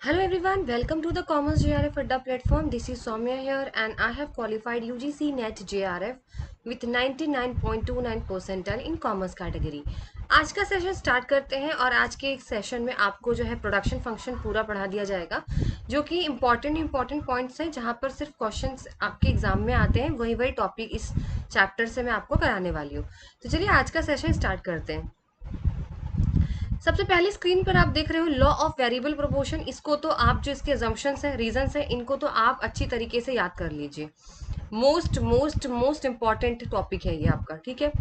Hello everyone, welcome to the Commerce JRF Adda platform. This is Soumya here and I have qualified UGC NET JRF with 99.29 percentile in Commerce category. आज का session start करते हैं और आज के एक session में आपको जो है प्रोडक्शन फंक्शन पूरा पढ़ा दिया जाएगा, जो कि इम्पॉर्टेंट पॉइंट्स हैं जहाँ पर सिर्फ क्वेश्चंस आपके एग्जाम में आते हैं, वही टॉपिक इस चैप्टर से मैं आपको कराने वाली हूँ। तो चलिए आज का सेशन स्टार्ट करते हैं। सबसे पहले स्क्रीन पर आप देख रहे हो लॉ ऑफ वेरिएबल प्रोपोर्शन। इसको तो आप जो इसके अजम्पशंस है, रीजंस है, इनको तो आप अच्छी तरीके से याद कर लीजिए। Most most most important topic है ये आपका, ठीक है।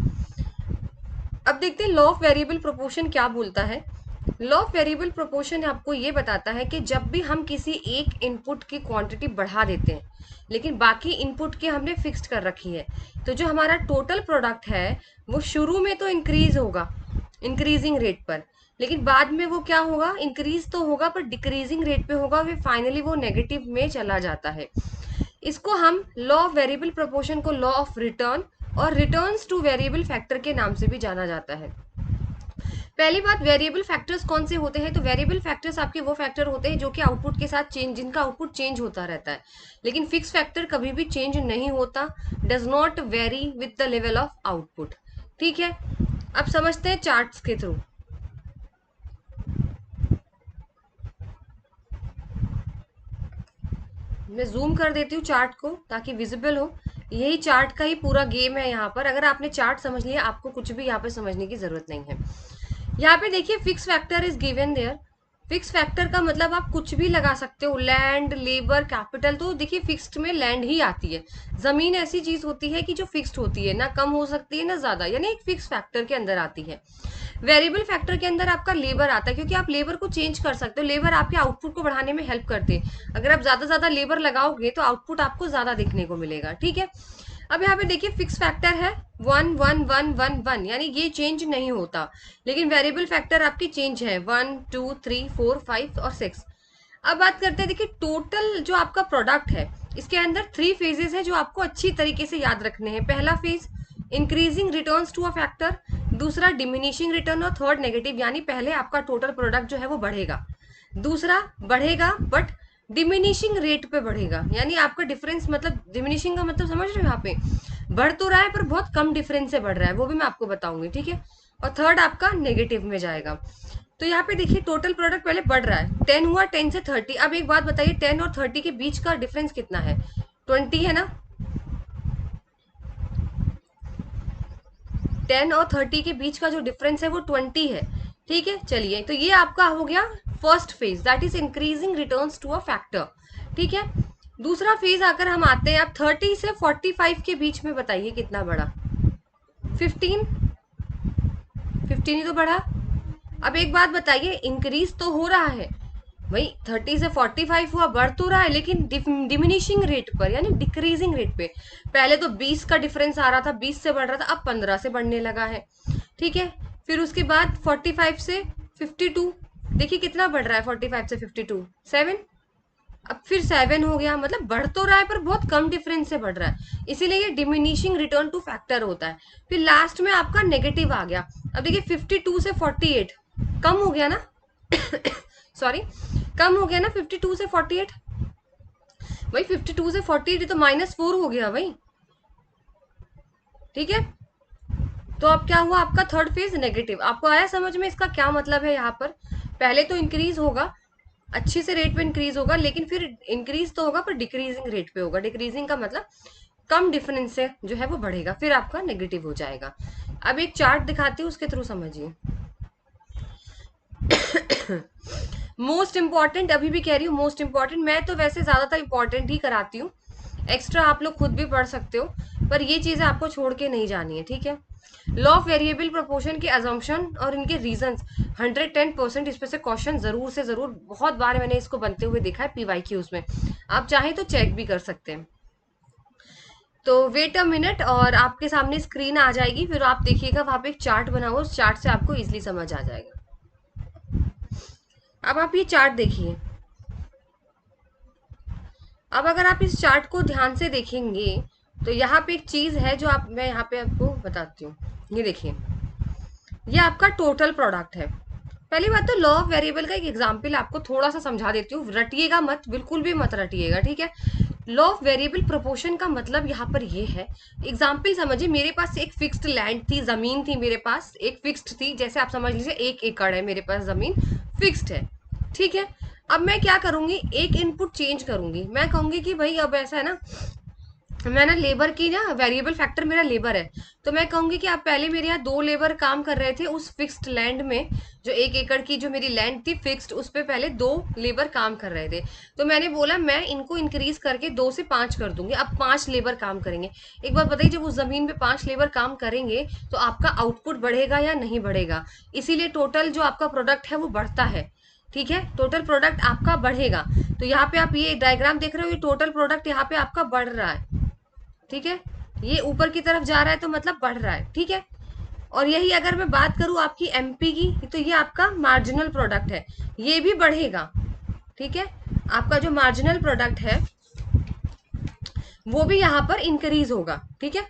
अब देखते हैं लॉ ऑफ वेरिएबल प्रोपोर्शन क्या बोलता है। लॉ ऑफ वेरिएबल प्रोपोर्शन आपको ये बताता है कि जब भी हम किसी एक इनपुट की क्वांटिटी बढ़ा देते हैं लेकिन बाकी इनपुट की हमने फिक्स्ड कर रखी है, तो जो हमारा टोटल प्रोडक्ट है वो शुरू में तो इंक्रीज होगा इंक्रीजिंग रेट पर, लेकिन बाद में वो क्या होगा, इंक्रीज तो होगा पर डिक्रीजिंग रेट पे होगा, फिर फाइनली वो नेगेटिव में चला जाता है। इसको हम लॉ ऑफ वेरिएबल प्रोपोर्शन को लॉ ऑफ रिटर्न और रिटर्न्स टू वेरिएबल फैक्टर के नाम से भी जाना जाता है। पहली बात, वेरिएबल फैक्टर्स कौन से होते हैं? तो वेरिएबल फैक्टर्स आपके वो फैक्टर होते हैं जो कि आउटपुट के साथ चेंज, जिनका आउटपुट चेंज होता रहता है, लेकिन फिक्स फैक्टर कभी भी चेंज नहीं होता, does not very with the level of output. ठीक है, अब समझते हैं चार्ट्स के थ्रू। मैं जूम कर देती हूँ चार्ट को ताकि विजिबल हो। यही चार्ट का ही पूरा गेम है यहाँ पर। अगर आपने चार्ट समझ लिया, आपको कुछ भी यहाँ पे समझने की जरूरत नहीं है। यहाँ पे देखिए fix factor is given there. Fix factor का मतलब आप कुछ भी लगा सकते हो, लैंड, लेबर, कैपिटल। तो देखिए फिक्स्ड में लैंड ही आती है। जमीन ऐसी चीज होती है कि जो फिक्स्ड होती है, ना कम हो सकती है ना ज्यादा, यानी एक फिक्स फैक्टर के अंदर आती है। वेरिएबल फैक्टर के अंदर आपका लेबर आता है, क्योंकि आप लेबर को चेंज कर सकते हो। लेबर आपके आउटपुट को बढ़ाने में हेल्प करते हैं। अगर आप ज्यादा लेबर लगाओगे तो आउटपुट आपको ज्यादा देखने को मिलेगा। ठीक है, अब यहाँ पे देखिए फिक्स फैक्टर है 1 1 1 1 1, यानी ये चेंज नहीं होता, लेकिन वेरिएबल फैक्टर आपकी चेंज है 1 2 3 4 5 और 6। अब बात करते हैं, देखिए टोटल जो आपका प्रोडक्ट है, इसके अंदर 3 फेजेस है जो आपको अच्छी तरीके से याद रखने हैं। पहला phase increasing returns to a factor, दूसरा डिमिनिशिंग रिटर्न और थर्ड नेगेटिव। यानी पहले आपका टोटल प्रोडक्ट जो है वो बढ़ेगा, दूसरा बढ़ेगा बट डिमिनिशिंग रेट पे बढ़ेगा, यानी आपका डिफरेंस, मतलब डिमिनिशिंग का मतलब समझ रहे हो, यहाँ पे बढ़ तो रहा है पर बहुत कम डिफरेंस से बढ़ रहा है, वो भी मैं आपको बताऊंगी। ठीक है, और थर्ड आपका नेगेटिव में जाएगा। तो यहाँ पे देखिए टोटल प्रोडक्ट पहले बढ़ रहा है, 10 हुआ, 10 से 30। अब एक बात बताइए, 10 और 30 के बीच का डिफरेंस कितना है? 20 है ना। 10 और 30 के बीच का जो डिफरेंस है वो 20 है। ठीक है, चलिए, तो ये आपका हो गया first phase, that is increasing returns to a factor. ठीक है, दूसरा फेज आकर हम आते हैं, आप 30 से 45 के बीच में बताइए कितना बढ़ा? 15, 15 ही तो बढ़ा। अब एक बात बताइए, इंक्रीज तो हो रहा है भाई, 30 से 45 हुआ, बढ़ तो रहा है, लेकिन डिमिनिशिंग रेट पर, यानी डिक्रीजिंग रेट पे। पहले तो 20 का डिफरेंस आ रहा था, 20 से बढ़ रहा था, अब 15 से बढ़ने लगा है। ठीक है, फिर उसके बाद 45 से 52, देखिए कितना बढ़ रहा है 45 से 52, 7। अब फिर 7 हो गया, मतलब बढ़ तो रहा है पर बहुत कम डिफरेंस से बढ़ रहा है, इसीलिए ये डिमिनिशिंग रिटर्न टू फैक्टर होता है। फिर लास्ट में आपका नेगेटिव आ गया। अब देखिए 52 से 48 कम हो गया ना सॉरी, कम हो गया ना 52 से 48। भाई 52 से 48 तो -4 हो गया भाई। ठीक है, तो अब क्या हुआ आपका थर्ड फेज नेगेटिव। आपको आया समझ में इसका क्या मतलब है? यहाँ पर पहले तो इंक्रीज होगा, अच्छी से रेट पे इंक्रीज होगा, लेकिन फिर इंक्रीज तो होगा पर डिक्रीजिंग रेट पे होगा। डिक्रीजिंग का मतलब कम डिफरेंस से जो है वो बढ़ेगा, फिर आपका नेगेटिव हो जाएगा। अब एक चार्ट दिखाती हूँ, उसके थ्रू समझिए। मोस्ट इंपॉर्टेंट, अभी भी कह रही हूँ मोस्ट इंपॉर्टेंट, मैं तो वैसे ज्यादातर इंपॉर्टेंट ही कराती हूँ, एक्स्ट्रा आप लोग खुद भी पढ़ सकते हो, पर ये चीजें आपको छोड़ के नहीं जानी है। ठीक है, लॉ ऑफ वेरिएबल प्रोपोर्शन के अजम्पशन और इनके रीजंस 110%, इस पे से क्वेश्चन जरूर से जरूर, बहुत बार मैंने इसको बनते हुए देखा है पीवाईक्यूज में, आप चाहें तो चेक भी कर सकते हैं। तो वेट अ मिनट और आपके सामने स्क्रीन आ जाएगी, फिर आप देखिएगा वहां पे एक चार्ट बना हुआ, उस चार्ट से आपको इजिली समझ आ जाएगा। अब आप ये चार्ट देखिए। अब अगर आप इस चार्ट को ध्यान से देखेंगे तो यहाँ पे एक चीज है जो आप, मैं यहाँ पे आपको बताती हूँ। ये देखिए, ये आपका टोटल प्रोडक्ट है। पहली बात तो लॉ ऑफ वेरिएबल का एक एग्जांपल आपको थोड़ा सा समझा देती हूँ, रटिएगा मत, बिल्कुल भी मत रटिएगा, ठीक है। लॉ ऑफ वेरिएबल प्रोपोर्शन का मतलब यहाँ पर ये है, एग्जाम्पल समझिए, मेरे पास एक फिक्स्ड लैंड थी, जमीन थी मेरे पास, एक फिक्स्ड थी, जैसे आप समझ लीजिए 1 एकड़ है मेरे पास जमीन, फिक्स्ड है, ठीक है। अब मैं क्या करूंगी, एक इनपुट चेंज करूंगी, मैं कहूंगी कि भाई अब ऐसा है ना, मैं ना लेबर की ना वेरिएबल फैक्टर मेरा लेबर है, तो मैं कहूंगी कि आप पहले मेरे यहाँ 2 लेबर काम कर रहे थे उस फिक्स्ड लैंड में, जो 1 एकड़ की जो मेरी लैंड थी फिक्स्ड, उस पे पहले 2 लेबर काम कर रहे थे, तो मैंने बोला मैं इनको इंक्रीज करके 2 से 5 कर दूंगी, अब 5 लेबर काम करेंगे। एक बात बताइए, जब उस जमीन पे 5 लेबर काम करेंगे तो आपका आउटपुट बढ़ेगा या नहीं बढ़ेगा? इसीलिए टोटल जो आपका प्रोडक्ट है वो बढ़ता है, ठीक है, टोटल प्रोडक्ट आपका बढ़ेगा। तो यहाँ पे आप ये डायग्राम देख रहे हो, ये टोटल प्रोडक्ट यहाँ पे आपका बढ़ रहा है, ठीक है, ये ऊपर की तरफ जा रहा है तो मतलब बढ़ रहा है, ठीक है। और यही अगर मैं बात करूं आपकी एमपी की, तो ये आपका मार्जिनल प्रोडक्ट है, ये भी बढ़ेगा, ठीक है। आपका जो मार्जिनल प्रोडक्ट है वो भी यहाँ पर इंक्रीज होगा, ठीक है।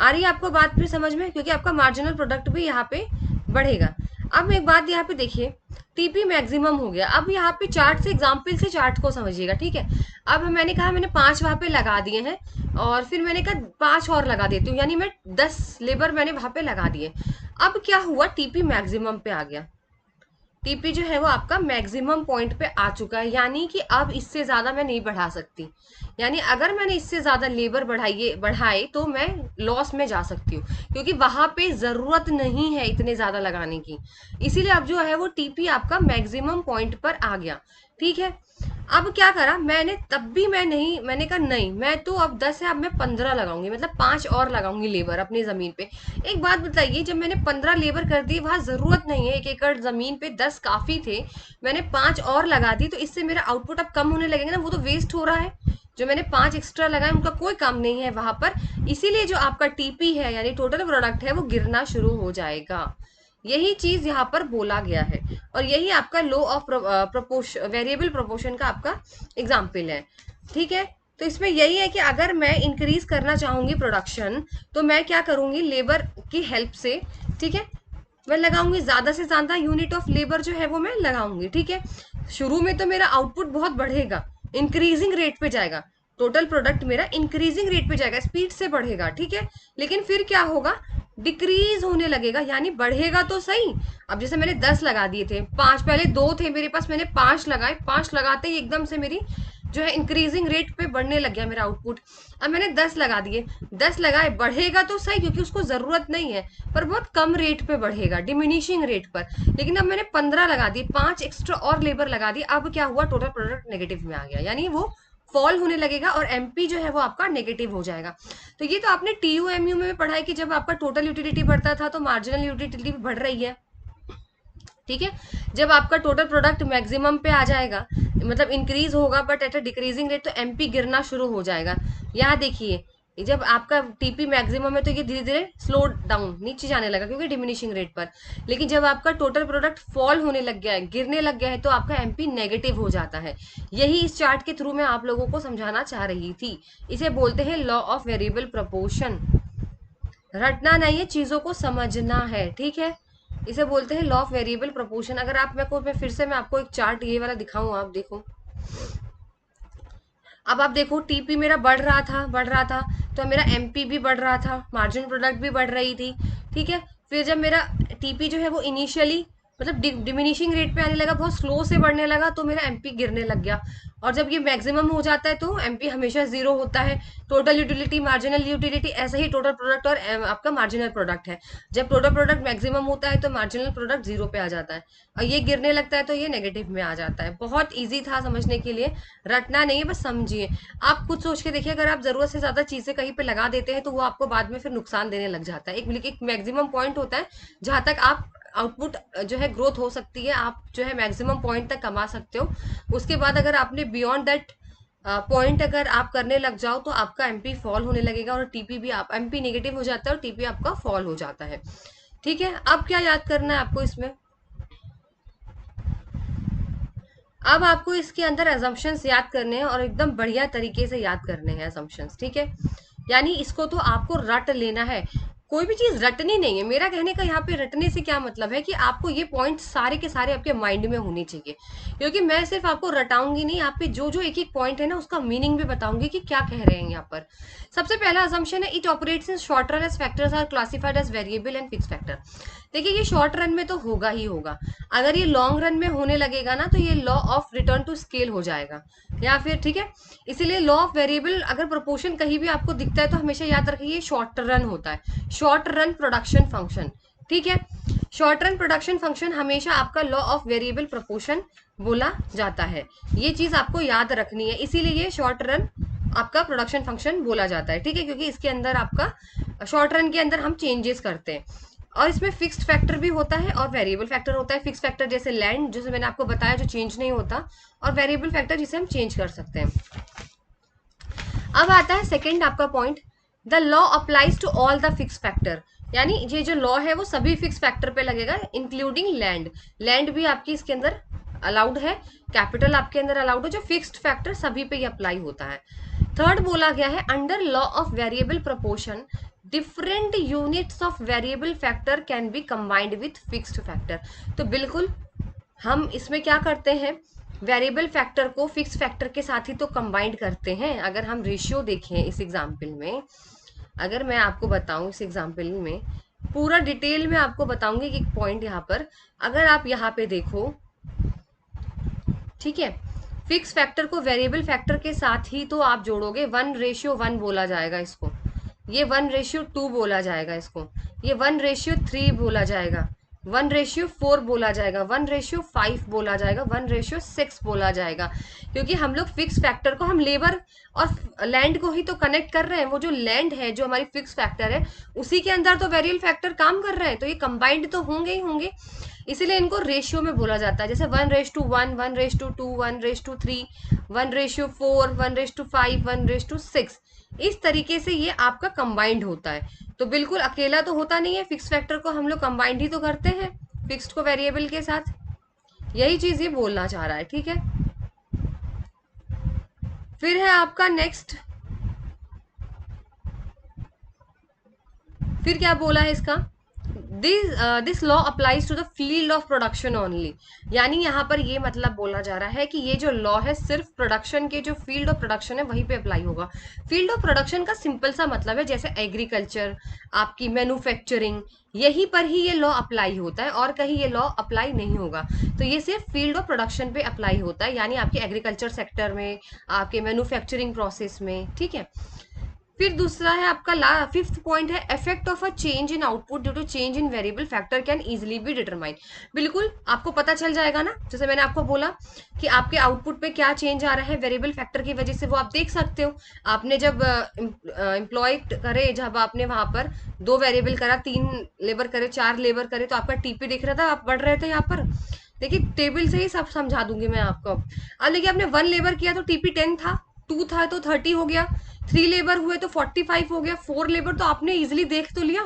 आ रही है आपको बात भी समझ में, क्योंकि आपका मार्जिनल प्रोडक्ट भी यहाँ पे बढ़ेगा। अब एक बात यहाँ पे देखिए, टीपी मैक्सिमम हो गया, अब यहाँ पे चार्ट से एग्जाम्पल से चार्ट को समझिएगा, ठीक है। अब मैंने कहा मैंने 5 वहां पे लगा दिए हैं, और फिर मैंने कहा 5 और लगा देती हूँ, यानी मैं 10 लेबर मैंने वहां पे लगा दिए। अब क्या हुआ, टीपी मैक्सिमम पे आ गया, टीपी जो है वो आपका मैक्सिमम पॉइंट पे आ चुका है, यानी कि अब इससे ज्यादा मैं नहीं बढ़ा सकती, यानी अगर मैंने इससे ज्यादा लेबर बढ़ाए तो मैं लॉस में जा सकती हूँ, क्योंकि वहां पे जरूरत नहीं है इतने ज्यादा लगाने की, इसीलिए अब जो है वो टीपी आपका मैक्सिमम पॉइंट पर आ गया, ठीक है। अब क्या करा मैंने, तब भी मैं नहीं, मैंने कहा नहीं, मैं तो अब 10 है, अब मैं 15 लगाऊंगी, मतलब 5 और लगाऊंगी लेबर अपनी जमीन पे। एक बात बताइए, जब मैंने 15 लेबर कर दी, वहां जरूरत नहीं है, 1 एकड़ जमीन पे 10 काफी थे, मैंने 5 और लगा दी, तो इससे मेरा आउटपुट अब कम होने लगेगा ना, वो तो वेस्ट हो रहा है, जो मैंने 5 एक्स्ट्रा लगाए उनका कोई काम नहीं है वहां पर, इसीलिए जो आपका टीपी है यानी टोटल प्रोडक्ट है वो गिरना शुरू हो जाएगा, यही चीज यहाँ पर बोला गया है, और यही आपका लो ऑफ प्रोपोर्शन, वेरिएबल प्रोपोर्शन का आपका एग्जाम्पल है, ठीक है। तो इसमें यही है कि अगर मैं इंक्रीज करना चाहूंगी प्रोडक्शन, तो मैं क्या करूंगी, लेबर की हेल्प से, ठीक है, मैं लगाऊंगी ज्यादा से ज्यादा यूनिट ऑफ लेबर जो है वो मैं लगाऊंगी, ठीक है। शुरू में तो मेरा आउटपुट बहुत बढ़ेगा, इंक्रीजिंग रेट पे जाएगा, टोटल प्रोडक्ट मेरा इंक्रीजिंग रेट पे जाएगा, स्पीड से बढ़ेगा, ठीक है। लेकिन फिर क्या होगा, डिक्रीज होने लगेगा, यानी बढ़ेगा तो सही। अब जैसे मैंने 10 लगा दिए थे, 5 पहले 2 थे मेरे पास, मैंने 5 लगाए, 5 लगाते ही एकदम से मेरी जो है इंक्रीजिंग रेट पे बढ़ने लग गया मेरा आउटपुट। अब मैंने 10 लगा दिए, 10 लगाए, बढ़ेगा तो सही क्योंकि उसको जरूरत नहीं है, पर बहुत कम रेट पे बढ़ेगा, डिमिनिशिंग रेट पर। लेकिन अब मैंने 15 लगा दी, 5 एक्स्ट्रा और लेबर लगा दी, अब क्या हुआ, टोटल प्रोडक्ट नेगेटिव में आ गया, यानी वो फॉल होने लगेगा और एमपी जो है वो आपका नेगेटिव हो जाएगा। तो ये तो आपने टीयूएमयू में पढ़ा कि जब आपका टोटल यूटिलिटी बढ़ता था तो मार्जिनल यूटिलिटी भी बढ़ रही है, ठीक है। जब आपका टोटल प्रोडक्ट मैक्सिमम पे आ जाएगा, मतलब इंक्रीज होगा but at a decreasing rate, तो एमपी गिरना शुरू हो जाएगा। यहाँ देखिए, जब आपका टीपी मैक्सिमम है तो ये धीरे धीरे स्लो डाउन नीचे जाने लगा क्योंकि डिमिनिशिंग रेट पर, लेकिन जब आपका टोटल प्रोडक्ट फॉल होने लग गया है, गिरने लग गया है, तो आपका एमपी नेगेटिव हो जाता है। यही इस चार्ट के थ्रू मैं आप लोगों को समझाना चाह रही थी, इसे बोलते हैं लॉ ऑफ वेरिएबल प्रोपोर्शन। रटना नहीं है, चीजों को समझना है, ठीक है। इसे बोलते हैं लॉ ऑफ वेरिएबल प्रोपोर्शन। अगर आप मेरे को, मैं फिर से मैं आपको एक चार्ट ये वाला दिखाऊं, आप देखो, अब आप देखो टीपी मेरा बढ़ रहा था, तो मेरा एमपी भी बढ़ रहा था, मार्जिन प्रोडक्ट भी बढ़ रही थी, ठीक है। फिर जब मेरा टीपी जो है वो इनिशियली मतलब डिमिनिशिंग रेट पे आने लगा, बहुत स्लो से बढ़ने लगा, तो मेरा एमपी गिरने लग गया। और जब ये मैक्सिमम हो जाता है तो एमपी हमेशा जीरो होता है। टोटल यूटिलिटी, मार्जिनल यूटिलिटी, ऐसा ही टोटल प्रोडक्ट और आपका मार्जिनल प्रोडक्ट है। जब टोटल प्रोडक्ट मैक्सिमम होता है तो मार्जिनल प्रोडक्ट जीरो पे आ जाता है, और ये गिरने लगता है तो ये नेगेटिव में आ जाता है। बहुत ईजी था समझने के लिए, रटना नहीं है, बस समझिए। आप खुद सोच के देखिए, अगर आप जरूरत से ज्यादा चीजें कहीं पे लगा देते हैं तो वो आपको बाद में फिर नुकसान देने लग जाता है। एक मैक्सिमम पॉइंट होता है जहां तक आप आउटपुट जो है ग्रोथ हो सकती है, आप जो है मैक्सिमम पॉइंट तक कमा सकते हो। उसके बाद अगर आपने बियॉन्ड दैट पॉइंट अगर आप करने लग जाओ तो आपका एमपी फॉल होने लगेगा, और टीपी भी, आप एमपी नेगेटिव हो जाता है और टीपी आपका फॉल हो जाता है, ठीक है। अब क्या याद करना है आपको इसमें, अब आपको इसके अंदर एजम्पशंस याद करने हैं और एकदम बढ़िया तरीके से याद करने हैं एजम्पशंस, ठीक है। यानी इसको तो आपको रट लेना है, कोई भी चीज रटनी नहीं है। मेरा कहने का यहाँ पे रटने से क्या मतलब है कि आपको ये पॉइंट सारे के सारे आपके माइंड में होने चाहिए, क्योंकि मैं सिर्फ आपको रटाऊंगी नहीं, आप पे जो जो एक एक पॉइंट है ना उसका मीनिंग भी बताऊंगी कि क्या कह रहे हैं यहाँ पर। सबसे पहला असम्पशन है, it operates in short run as factors are classified as variable and fix factor. देखिए ये शॉर्ट रन में तो होगा ही होगा, अगर ये लॉन्ग रन में होने लगेगा ना तो ये law of return to scale हो जाएगा, या फिर ठीक है। इसीलिए लॉ ऑफ वेरिएबल अगर प्रोपोर्शन कहीं भी आपको दिखता है तो हमेशा याद रखिए शॉर्ट रन होता है, शॉर्ट रन प्रोडक्शन फंक्शन, ठीक है। शॉर्ट रन प्रोडक्शन फंक्शन हमेशा आपका लॉ ऑफ वेरिएबल प्रोपोर्शन बोला जाता है, ये चीज आपको याद रखनी है। इसीलिए ये शॉर्ट रन आपका प्रोडक्शन फंक्शन बोला जाता है, ठीक है, क्योंकि इसके अंदर आपका शॉर्ट रन के अंदर हम चेंजेस करते हैं, और इसमें फिक्स्ड फैक्टर भी होता है और वेरिएबल फैक्टर होता है। फिक्स फैक्टर जैसे लैंड, जैसे मैंने आपको बताया, जो चेंज नहीं होता, और वेरिएबल फैक्टर जिसे हम चेंज कर सकते हैं। अब आता है सेकंड आपका point, the law applies to all the fix factor, यानी ये जो लॉ है वो सभी फिक्स फैक्टर पे लगेगा इंक्लूडिंग लैंड। लैंड भी आपकी इसके अंदर अलाउड है, कैपिटल आपके अंदर अलाउड है, जो फिक्स्ड फैक्टर सभी पे ये अप्लाई होता है। थर्ड बोला गया है, under law of variable proportion different units of variable factor can be combined with fixed factor. तो बिल्कुल हम इसमें क्या करते हैं, वेरिएबल फैक्टर को फिक्स फैक्टर के साथ ही तो कंबाइंड करते हैं। अगर हम रेशियो देखें इस एग्जाम्पल में, अगर मैं आपको बताऊं इस एग्जाम्पल में पूरा डिटेल में आपको बताऊंगी कि एक पॉइंट यहाँ पर, अगर आप यहाँ पे देखो, ठीक है, फिक्स फैक्टर को वेरिएबल फैक्टर के साथ ही तो आप जोड़ोगे, 1:1 बोला जाएगा इसको, ये 1:2 बोला जाएगा इसको, ये 1:3 बोला जाएगा, 1:4 बोला जाएगा, 1:5 बोला जाएगा, 1:6 बोला जाएगा, क्योंकि हम लोग फिक्स फैक्टर को हम लेबर और लैंड को ही तो कनेक्ट कर रहे हैं। वो जो लैंड है जो हमारी फिक्स फैक्टर है उसी के अंदर तो वेरिएबल फैक्टर काम कर रहे हैं, तो ये कंबाइंड तो होंगे ही होंगे, इसीलिए इनको रेशियो में बोला जाता है, जैसे 1:1, 1:2, 1:3, 1:4, 1:5, 1:6, इस तरीके से ये आपका कंबाइंड होता है। तो बिल्कुल अकेला तो होता नहीं है, फिक्स फैक्टर को हम लोग कंबाइंड ही तो करते हैं फिक्स्ड को वेरिएबल के साथ, यही चीज ये बोलना चाह रहा है, ठीक है। फिर है आपका नेक्स्ट, फिर क्या बोला है इसका, this law applies to the field of production only, यानी यहाँ पर ये मतलब बोला जा रहा है कि ये जो लॉ है सिर्फ प्रोडक्शन के जो फील्ड ऑफ प्रोडक्शन है वहीं पे अप्लाई होगा। फील्ड ऑफ प्रोडक्शन का सिंपल सा मतलब है जैसे एग्रीकल्चर, आपकी मैन्युफैक्चरिंग, यहीं पर ही ये लॉ अप्लाई होता है और कहीं ये लॉ अप्लाई नहीं होगा। तो ये सिर्फ फील्ड ऑफ प्रोडक्शन पे अप्लाई होता है, यानी आपके एग्रीकल्चर सेक्टर में, आपके मैन्युफैक्चरिंग प्रोसेस में, ठीक है। फिर दूसरा है आपका फिफ्थ पॉइंट है, effect of a change in output due to change in variable factor can easily be determine. बिल्कुल आपको पता चल जाएगा ना, जैसे मैंने आपको बोला कि आपके आउटपुट पे क्या चेंज आ रहा है वेरिएबल फैक्टर की वजह से, वो आप देख सकते हो। आपने जब एम्प्लॉय करे, जब आपने वहां पर 2 वेरिएबल करा, 3 लेबर करे, 4 लेबर करे, तो आपका टीपी दिख रहा था, आप पढ़ रहे थे यहाँ पर, देखिए टेबल से ही सब समझा दूंगी मैं आपको। अब देखिए आपने 1 लेबर किया तो टीपी 10 था, 2 था तो 30 हो गया, 3 लेबर हुए तो 45 हो गया, 4 लेबर तो आपने इजिली देख तो लिया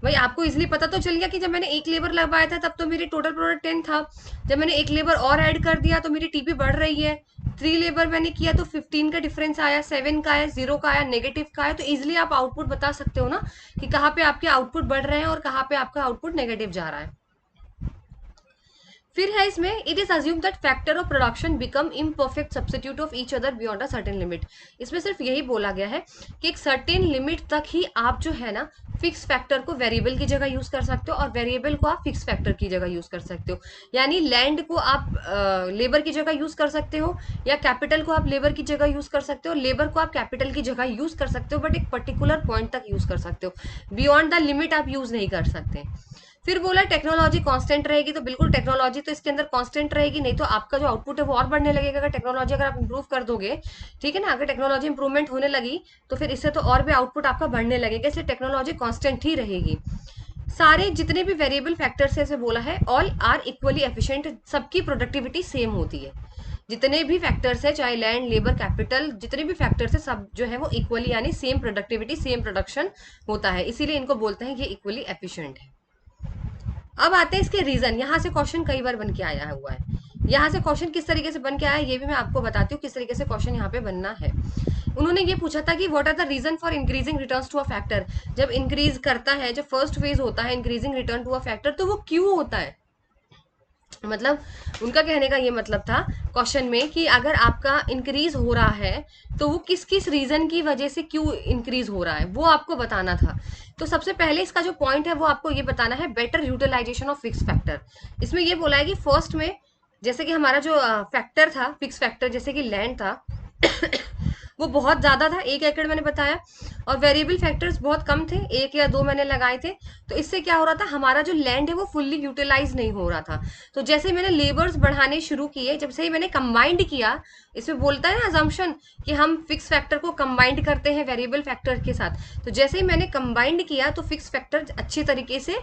भाई, आपको इजिली पता तो चल गया कि जब मैंने 1 लेबर लगाया था तब तो मेरी टोटल प्रोडक्ट 10 था, जब मैंने 1 लेबर और ऐड कर दिया तो मेरी टीपी बढ़ रही है, 3 लेबर मैंने किया तो 15 का डिफरेंस आया, 7 का आया, 0 का आया, नेगेटिव का आया, तो इजिली आप आउटपुट बता सकते हो ना कि कहाँ पे आपके आउटपुट बढ़ रहे हैं और कहाँ पे आपका आउटपुट नेगेटिव जा रहा है। फिर है इसमें, it is assume that factor of production become imperfect substitute of each other beyond a certain limit. इसमें सिर्फ यही बोला गया है कि एक सर्टेन लिमिट तक ही आप जो है ना फिक्स फैक्टर को वेरिएबल की जगह यूज कर सकते हो और वेरिएबल को आप फिक्स फैक्टर की जगह यूज कर सकते हो, यानी लैंड को आप लेबर की जगह यूज कर सकते हो, या कैपिटल को आप लेबर की जगह यूज कर सकते हो, लेबर को आप कैपिटल की जगह यूज कर सकते हो, बट एक पर्टिकुलर पॉइंट तक यूज कर सकते हो, बियॉन्ड द लिमिट आप यूज नहीं कर सकते। फिर बोला टेक्नोलॉजी कांस्टेंट रहेगी, तो बिल्कुल टेक्नोलॉजी तो इसके अंदर कांस्टेंट रहेगी, नहीं तो आपका जो आउटपुट है वो और बढ़ने लगेगा। अगर टेक्नोलॉजी अगर आप इंप्रूव कर दोगे, ठीक है ना, अगर टेक्नोलॉजी इंप्रूवमेंट होने लगी तो फिर इससे तो और भी आउटपुट आपका बढ़ने लगेगा, इसलिए टेक्नोलॉजी कांस्टेंट ही रहेगी। सारे जितने भी वेरिएबल फैक्टर्स है बोला है, ऑल आर इक्वली एफिशिएंट, सबकी प्रोडक्टिविटी सेम होती है, जितने भी फैक्टर्स है, चाहे लैंड, लेबर, कैपिटल, जितने भी फैक्टर्स है सब जो है वो इक्वली, यानी सेम प्रोडक्टिविटी, सेम प्रोडक्शन होता है, इसीलिए इनको बोलते हैं ये इक्वली एफिशिएंट है। अब आते हैं इसके रीजन, यहाँ से क्वेश्चन कई बार बन के आया हुआ है, यहाँ से क्वेश्चन किस तरीके से बन के आया ये भी मैं आपको बताती हूँ, किस तरीके से क्वेश्चन यहाँ पे बनना है। उन्होंने ये पूछा था कि what are the reason for increasing returns to a factor. जब इंक्रीज करता है, जब फर्स्ट फेज होता है increasing return to a factor, तो वो क्यों होता है। मतलब उनका कहने का ये मतलब था क्वेश्चन में कि अगर आपका इंक्रीज हो रहा है तो वो किस किस रीजन की वजह से क्यों इंक्रीज हो रहा है वो आपको बताना था। तो सबसे पहले इसका जो पॉइंट है वो आपको ये बताना है, better utilization of fix factor. इसमें ये बोला है कि फर्स्ट में जैसे कि हमारा जो फैक्टर था, फिक्स फैक्टर, जैसे कि लैंड था वो बहुत ज्यादा था, 1 एकड़ मैंने बताया, और वेरिएबल फैक्टर्स बहुत कम थे, 1 या 2 मैंने लगाए थे। तो इससे क्या हो रहा था, हमारा जो लैंड है वो फुल्ली यूटिलाइज नहीं हो रहा था। तो जैसे ही मैंने लेबर्स बढ़ाने शुरू किए, जब से ही मैंने कंबाइंड किया, इसमें बोलता है ना अजम्पशन कि हम फिक्स फैक्टर को कंबाइंड करते हैं वेरिएबल फैक्टर के साथ। तो जैसे ही मैंने कंबाइंड किया तो फिक्स फैक्टर अच्छी तरीके से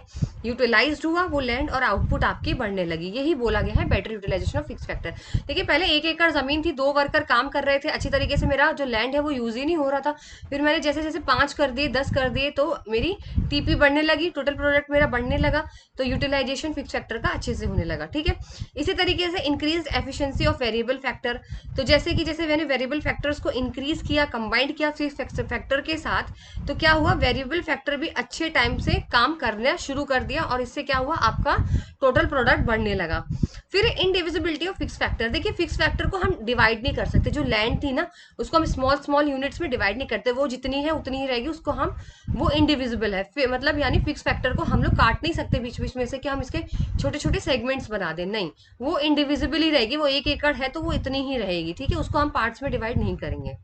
यूटिलाइज हुआ वो लैंड, और आउटपुट आपकी बढ़ने लगी। यही बोला गया है better utilization of fix factor. देखिए पहले 1 एकड़ जमीन थी, 2 वर्कर काम कर रहे थे अच्छी तरीके से, मेरा जो लैंड है वो यूज ही नहीं हो रहा था। फिर मैंने जैसे जैसे 5 कर दिए, 10 कर दिए, तो मेरी टीपी बढ़ने लगी, टोटल प्रोडक्ट मेरा बढ़ने लगा, तो यूटिलाइजेशन फिक्स फैक्टर का अच्छे से होने लगा। ठीक है, इसी तरीके से increase efficiency of variable factor. तो जैसे मैंने वेरिएबल फैक्टर्स को इंक्रीज किया, कंबाइंड किया फिक्स फैक्टर के साथ, तो क्या हुआ, वेरिएबल फैक्टर भी अच्छे टाइम से काम करना शुरू कर दिया, और इससे क्या हुआ, आपका टोटल प्रोडक्ट बढ़ने लगा। फिर इंडिविजिबिलिटी ऑफ फिक्स फैक्टर। देखिए फिक्स फैक्टर को हम डिवाइड नहीं कर सकते, जो लैंड थी ना उसको हम स्मॉल स्मॉल यूनिट्स में डिवाइड नहीं करते, वो जितनी है उतनी ही रहेगी, उसको हम, वो इंडिविजिबल है, मतलब यानी फिक्स फैक्टर को हम लोग काट नहीं सकते बीच बीच में से कि हम इसके छोटे छोटे सेगमेंट्स बना दें, नहीं, वो इंडिविजिबल ही रहेगी, वो 1 एकड़ है तो वो इतनी ही रहेगी। ठीक है, उसको हम पार्ट्स में डिवाइड नहीं करेंगे।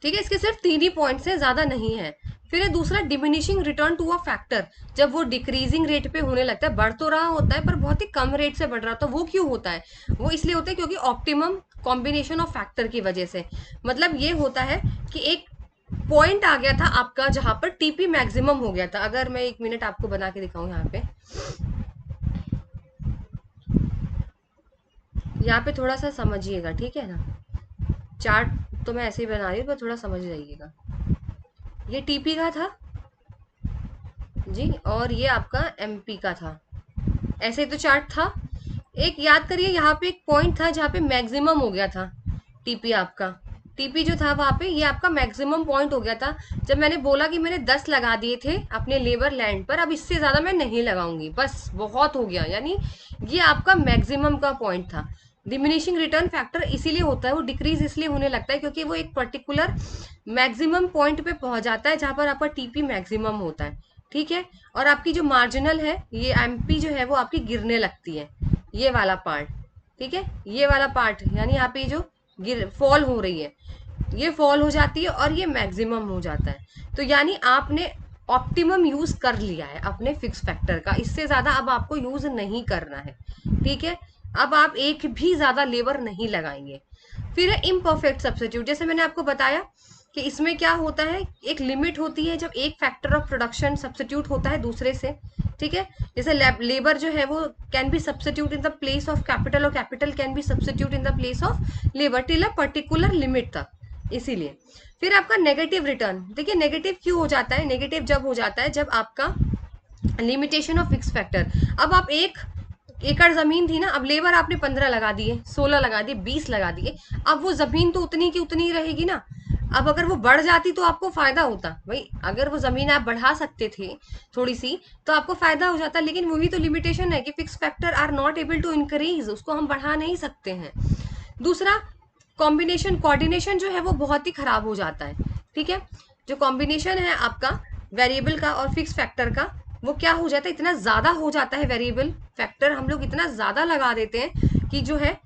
ठीक है, इसके सिर्फ 3 ही पॉइंट्स हैं, ज्यादा नहीं है। फिर है दूसरा, diminishing return to a factor. जब वो डिक्रीजिंग रेट पे होने लगता है, बढ़ तो रहा होता है पर बहुत ही कम रेट से बढ़ रहा होता है, वो क्यों होता है, वो इसलिए होता है क्योंकि ऑप्टिमम कॉम्बिनेशन ऑफ फैक्टर की वजह से। मतलब ये होता है कि एक पॉइंट आ गया था आपका जहां पर टीपी मैक्सिमम हो गया था। अगर मैं 1 मिनट आपको बना के दिखाऊं, यहाँ पे थोड़ा सा समझिएगा, ठीक है ना। चार्ट तो मैं ऐसे ही बना रही हूँ, पर थोड़ा समझ जाइएगा। ये टीपी का था जी, और ये आपका एमपी का था, ऐसे ही तो चार्ट था। एक याद करिए, यहाँ पे एक पॉइंट था जहाँ पे मैक्सिमम हो गया था टीपी आपका। टीपी जो था वहां पे, ये आपका मैक्सिमम पॉइंट हो गया था, जब मैंने बोला कि मैंने 10 लगा दिए थे अपने लेबर लैंड पर, अब इससे ज्यादा मैं नहीं लगाऊंगी, बस बहुत हो गया, यानी ये आपका मैक्सिमम का पॉइंट था। डिमिनिशिंग रिटर्न फैक्टर इसीलिए होता है, वो डिक्रीज इसलिए होने लगता है क्योंकि वो एक पर्टिकुलर मैक्सिमम पॉइंट पे पहुंच जाता है जहां पर आपका टीपी मैक्सिमम होता है। ठीक है, और आपकी जो मार्जिनल है, ये एमपी जो है वो आपकी गिरने लगती है, ये वाला पार्ट। ठीक है, ये वाला पार्ट यानी यहाँ पे जो गिर फॉल हो रही है, ये फॉल हो जाती है और ये मैक्सिमम हो जाता है। तो यानी आपने ऑप्टिमम यूज कर लिया है अपने फिक्स फैक्टर का, इससे ज्यादा अब आपको यूज नहीं करना है। ठीक है, अब आप एक भी ज्यादा लेबर नहीं लगाएंगे। फिर है इम्परफेक्ट सब्स्टिट्यूट। जैसे मैंने आपको बताया कि इसमें क्या होता है, एक लिमिट होती है जब एक फैक्टर ऑफ प्रोडक्शन सब्स्टिट्यूट होता है दूसरे से। ठीक है, जैसे लेबर जो है वो can be substitute in the place of capital, और capital can be substitute in the place of labour till a particular limit तक, इसीलिए। फिर आपका नेगेटिव रिटर्न। देखिए नेगेटिव क्यों हो जाता है, नेगेटिव जब हो जाता है जब आपका लिमिटेशन ऑफ फिक्स फैक्टर। अब आप 1 एकड़ जमीन थी ना, अब लेबर आपने 15 लगा दिए, 16 लगा दिए, 20 लगा दिए, अब वो जमीन तो उतनी की उतनी ही रहेगी ना। अब अगर वो बढ़ जाती तो आपको फायदा होता भाई, अगर वो जमीन आप बढ़ा सकते थे थोड़ी सी तो आपको फायदा हो जाता, लेकिन वही तो लिमिटेशन है कि fix factor are not able to increase, उसको हम बढ़ा नहीं सकते हैं। दूसरा, कॉम्बिनेशन कोऑर्डिनेशन जो है वो बहुत ही खराब हो जाता है। ठीक है, जो कॉम्बिनेशन है आपका वेरिएबल का और फिक्स फैक्टर का, वो क्या हो जाता है, इतना ज्यादा हो जाता है वेरिएबल फैक्टर, हम लोग इतना ज्यादा लगा देते हैं कि जो है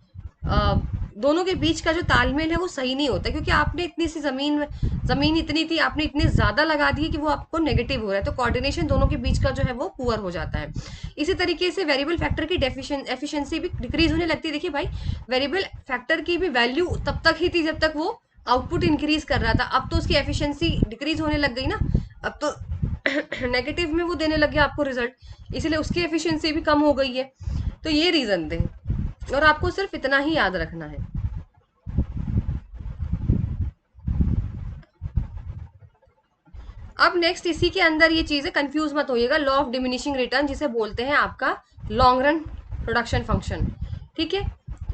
दोनों के बीच का जो तालमेल है वो सही नहीं होता, क्योंकि आपने इतनी सी जमीन इतनी थी, आपने इतने ज्यादा लगा दी कि वो आपको नेगेटिव हो रहा है, तो कोऑर्डिनेशन दोनों के बीच का जो है वो पुअर हो जाता है। इसी तरीके से वेरिएबल फैक्टर की एफिशिएंसी भी डिक्रीज होने लगती है। देखिए भाई, वेरिएबल फैक्टर की भी वैल्यू तब तक ही थी जब तक वो आउटपुट इंक्रीज कर रहा था, अब तो उसकी एफिशिएंसी डिक्रीज होने लग गई ना, अब तो नेगेटिव में वो देने लग गया आपको रिजल्ट, इसलिए उसकी एफिशिएंसी भी कम हो गई है। तो ये रीजन थे, और आपको सिर्फ इतना ही याद रखना है। अब नेक्स्ट इसी के अंदर ये चीजें कंफ्यूज मत होइएगा, लॉ ऑफ डिमिनिशिंग रिटर्न जिसे बोलते हैं आपका लॉन्ग रन प्रोडक्शन फंक्शन। ठीक है,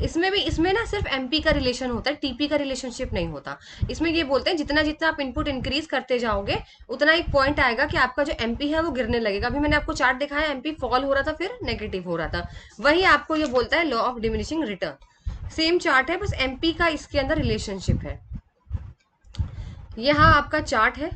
इसमें ना सिर्फ एमपी का रिलेशन होता है, टीपी का रिलेशनशिप नहीं होता। इसमें ये बोलते हैं जितना जितना आप इनपुट इंक्रीज करते जाओगे उतना एक पॉइंट आएगा कि आपका जो एमपी है वो गिरने लगेगा। अभी मैंने आपको चार्ट दिखाया, एमपी फॉल हो रहा था फिर नेगेटिव हो रहा था, वही आपको ये बोलता है law of diminishing return. Same chart है, बस एमपी का इसके अंदर रिलेशनशिप है। यहाँ आपका चार्ट है,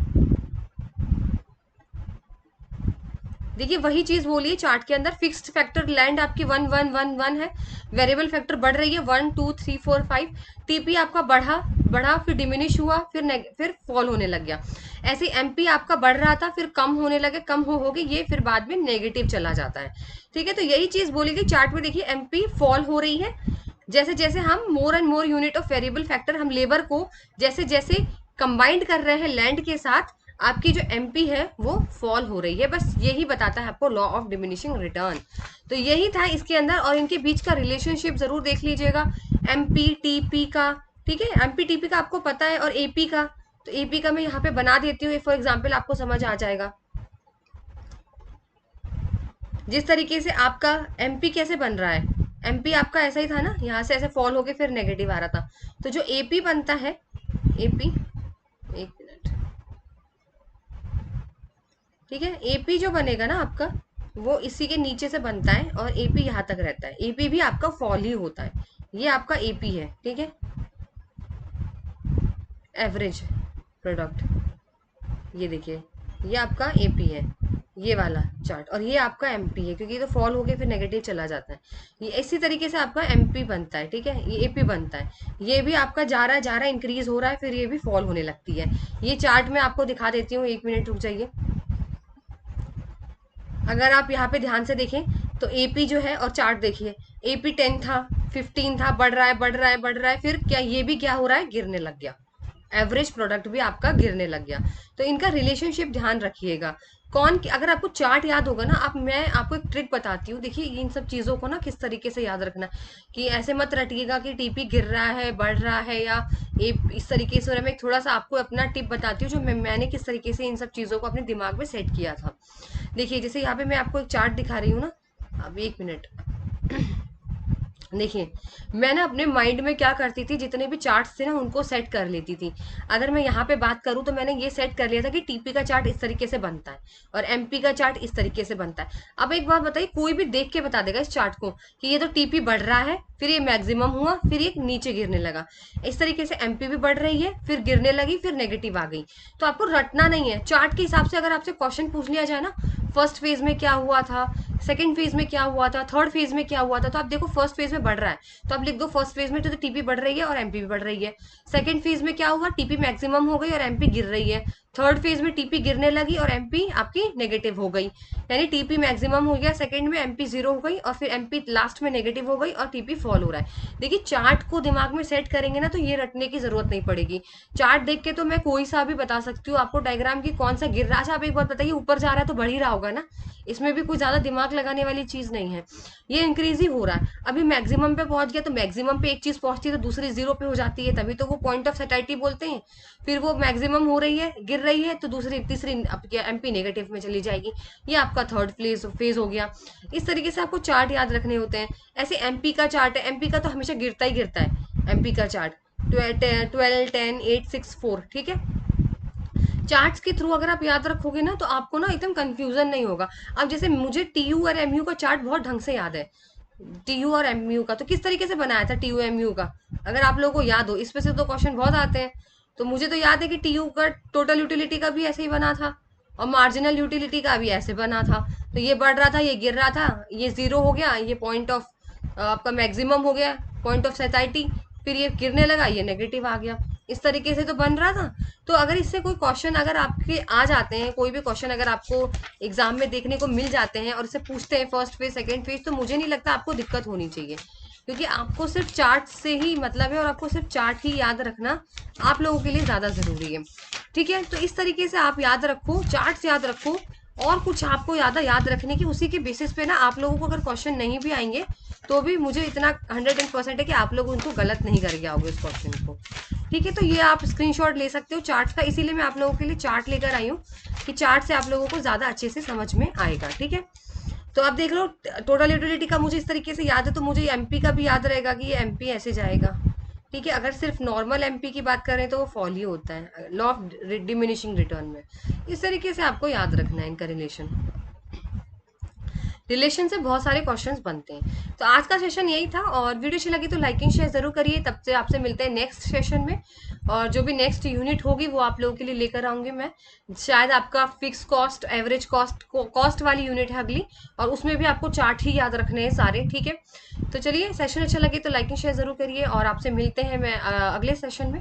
देखिए वही चीज बोली है चार्ट के अंदर। फिक्स्ड फैक्टर लैंड आपकी 1 1 1 1 है, वेरिएबल फैक्टर बढ़ रही है 1 2 3 4 5। टीपी आपका बढ़ा बढ़ा फिर डिमिनिश हुआ फिर फॉल होने लग गया। ऐसे एमपी आपका बढ़ रहा था फिर कम होने लगे, कम हो गए ये, फिर बाद में नेगेटिव चला जाता है। ठीक है, तो यही चीज बोली गई चार्ट में। देखिए एमपी फॉल हो रही है, जैसे जैसे हम more and more unit of variable factor, हम लेबर को जैसे जैसे कंबाइंड कर रहे हैं लैंड के साथ, आपकी जो एमपी है वो फॉल हो रही है। बस यही बताता है आपको लॉ ऑफ डिमिनिशिंग रिटर्न। तो यही था इसके अंदर, और इनके बीच का रिलेशनशिप जरूर देख लीजिएगा एमपी टीपी का। ठीक है, एमपी टीपी का आपको पता है, और एपी का, तो एपी का मैं यहाँ पे बना देती हूँ फॉर एग्जाम्पल, आपको समझ आ जाएगा। जिस तरीके से आपका एमपी कैसे बन रहा है, एमपी आपका ऐसा ही था ना, यहाँ से ऐसे फॉल होके फिर नेगेटिव आ रहा था। तो जो एपी बनता है, एपी, एक मिनट, ठीक है, एपी जो बनेगा ना आपका वो इसी के नीचे से बनता है और एपी यहाँ तक रहता है। एपी भी आपका फॉल ही होता है, ये आपका एपी है। ठीक है, एवरेज प्रोडक्ट, ये देखिए ये आपका एपी है, ये वाला चार्ट, और ये आपका एमपी है क्योंकि ये तो फॉल होके फिर नेगेटिव चला जाता है। ये इसी तरीके से आपका एमपी बनता है। ठीक है, ये एपी बनता है, ये भी आपका जा रहा है इंक्रीज हो रहा है, फिर ये भी फॉल होने लगती है। ये चार्ट में आपको दिखा देती हूँ, एक मिनट रुक जाइए। अगर आप यहाँ पे ध्यान से देखें तो एपी जो है, और चार्ट देखिए, एपी 10 था, 15 था, बढ़ रहा है बढ़ रहा है बढ़ रहा है, फिर क्या ये भी क्या हो रहा है, गिरने लग गया। एवरेज प्रोडक्ट भी आपका गिरने लग गया। तो इनका रिलेशनशिप ध्यान रखिएगा। कौन, अगर आपको चार्ट याद होगा ना, आप, मैं आपको एक ट्रिक बताती हूँ। देखिए इन सब चीज़ों को ना किस तरीके से याद रखना, कि ऐसे मत रटिएगा कि टीपी गिर रहा है बढ़ रहा है या इस तरीके से। और मैं थोड़ा सा आपको अपना टिप बताती हूँ जो मैंने किस तरीके से इन सब चीज़ों को अपने दिमाग में सेट किया था। देखिए जैसे यहाँ पे मैं आपको एक चार्ट दिखा रही हूँ ना, अब एक मिनट देखिए, मैं ना अपने माइंड में क्या करती थी, जितने भी चार्ट्स थे ना उनको सेट कर लेती थी। अगर मैं यहाँ पे बात करूँ तो मैंने ये सेट कर लिया था कि टीपी का चार्ट इस तरीके से बनता है और एमपी का चार्ट इस तरीके से बनता है। अब एक बात बताइए, कोई भी देख के बता देगा इस चार्ट को कि ये तो टीपी बढ़ रहा है, फिर ये मैक्सिमम हुआ, फिर ये नीचे गिरने लगा। इस तरीके से एमपी भी बढ़ रही है, फिर गिरने लगी, फिर नेगेटिव आ गई। तो आपको रटना नहीं है चार्ट के हिसाब से। अगर आपसे क्वेश्चन पूछ लिया जाए ना, फर्स्ट फेज में क्या हुआ था, सेकंड फेज में क्या हुआ था, थर्ड फेज में क्या हुआ था, तो आप देखो फर्स्ट फेज में बढ़ रहा है तो आप लिख दो फर्स्ट फेज में तो टीपी बढ़ रही है और एमपी भी बढ़ रही है। सेकंड फेज में क्या हुआ, टीपी मैक्सिमम हो गई और एमपी गिर रही है। थर्ड फेज में टीपी गिरने लगी और एमपी आपकी नेगेटिव हो गई, यानी टीपी मैक्सिमम हो गया सेकंड में, एमपी जीरो हो गई, और फिर एमपी लास्ट में नेगेटिव हो गई और टीपी फॉल हो रहा है। देखिए चार्ट को दिमाग में सेट करेंगे ना तो ये रटने की जरूरत नहीं पड़ेगी। चार्ट देख के तो मैं कोई सा भी बता सकती हूँ आपको डायग्राम की कौन सा गिर रहा है। अच्छा आप एक बात बताइए, ऊपर जा रहा है तो बढ़ ही रहा होगा ना, इसमें भी कोई ज्यादा दिमाग लगाने वाली चीज नहीं है। ये इंक्रीज ही हो रहा है, अभी मैक्सिमम पे पहुंच गया तो मैक्सिमम पे एक चीज पहुंचती है तो दूसरी जीरो पे हो जाती है, तभी तो वो पॉइंट ऑफ सेटाइटी बोलते हैं। फिर वो मैक्सिमम हो रही है गिर रही है तो दूसरी तीसरी एमपी नेगेटिव में चली जाएगी। ये आपका थर्ड फेज हो गया। इस तरीके से आपको चार्ट याद रखने होते हैं। ऐसे एमपी का चार्ट है, एमपी का तो हमेशा गिरता ही गिरता है एमपी का चार्ट, 12 10 8 6 4। ठीक है, चार्ट्स के थ्रू अगर आप याद रखोगे ना तो आपको ना एकदम कंफ्यूजन नहीं होगा। अब जैसे मुझे टीयू और एमयू का चार्ट बहुत ढंग से याद है, टीयू और एमयू का तो किस तरीके से बनाया था टीयू एमयू का, अगर आप लोगों को याद हो, इस पे से तो क्वेश्चन बहुत आते हैं। तो मुझे तो याद है कि टीयू का टोटल यूटिलिटी का भी ऐसे ही बना था और मार्जिनल यूटिलिटी का भी ऐसे बना था। तो ये बढ़ रहा था, ये गिर रहा था, ये जीरो हो गया, ये पॉइंट ऑफ आपका मैक्सिमम हो गया, पॉइंट ऑफ सेटाइटी, फिर ये गिरने लगा, ये नेगेटिव आ गया। इस तरीके से तो बन रहा था। तो अगर इससे कोई क्वेश्चन अगर आपके आ जाते हैं, कोई भी क्वेश्चन अगर आपको एग्जाम में देखने को मिल जाते हैं और इससे पूछते हैं फर्स्ट फेज सेकंड फेज, तो मुझे नहीं लगता आपको दिक्कत होनी चाहिए, क्योंकि आपको सिर्फ चार्ट से ही मतलब है और आपको सिर्फ चार्ट ही याद रखना आप लोगों के लिए ज़्यादा ज़रूरी है। ठीक है, तो इस तरीके से आप याद रखो, चार्ट याद रखो, और कुछ आपको याद रखने की, उसी के बेसिस पे ना आप लोगों को अगर क्वेश्चन नहीं भी आएंगे तो भी मुझे इतना 100% है कि आप लोग उनको गलत नहीं करके आओगे उस क्वेश्चन को। ठीक है, तो ये आप स्क्रीनशॉट ले सकते हो चार्ट का, इसीलिए मैं आप लोगों के लिए चार्ट लेकर आई हूँ कि चार्ट से आप लोगों को ज़्यादा अच्छे से समझ में आएगा। ठीक है, तो आप देख लो, टोटल यूटिलिटी का मुझे इस तरीके से याद है, तो मुझे एमपी का भी याद रहेगा कि ये एमपी ऐसे जाएगा। ठीक है, अगर सिर्फ नॉर्मल एमपी की बात करें तो वो फॉल ही होता है लॉ ऑफ डिमिनिशिंग रिटर्न में। इस तरीके से आपको याद रखना है इनका रिलेशन। रिलेशन से बहुत सारे क्वेश्चंस बनते हैं। तो आज का सेशन यही था, और वीडियो अच्छी लगी तो लाइक एंड शेयर जरूर करिए। तब से आपसे मिलते हैं नेक्स्ट सेशन में, और जो भी नेक्स्ट यूनिट होगी वो आप लोगों के लिए लेकर आऊंगी मैं। शायद आपका fix cost, average cost, cost वाली यूनिट है अगली, और उसमें भी आपको चार्ट ही याद रखने हैं सारे। ठीक है, तो चलिए, सेशन अच्छा लगे तो लाइक एंड शेयर जरूर करिए, और आपसे मिलते हैं मैं अगले सेशन में।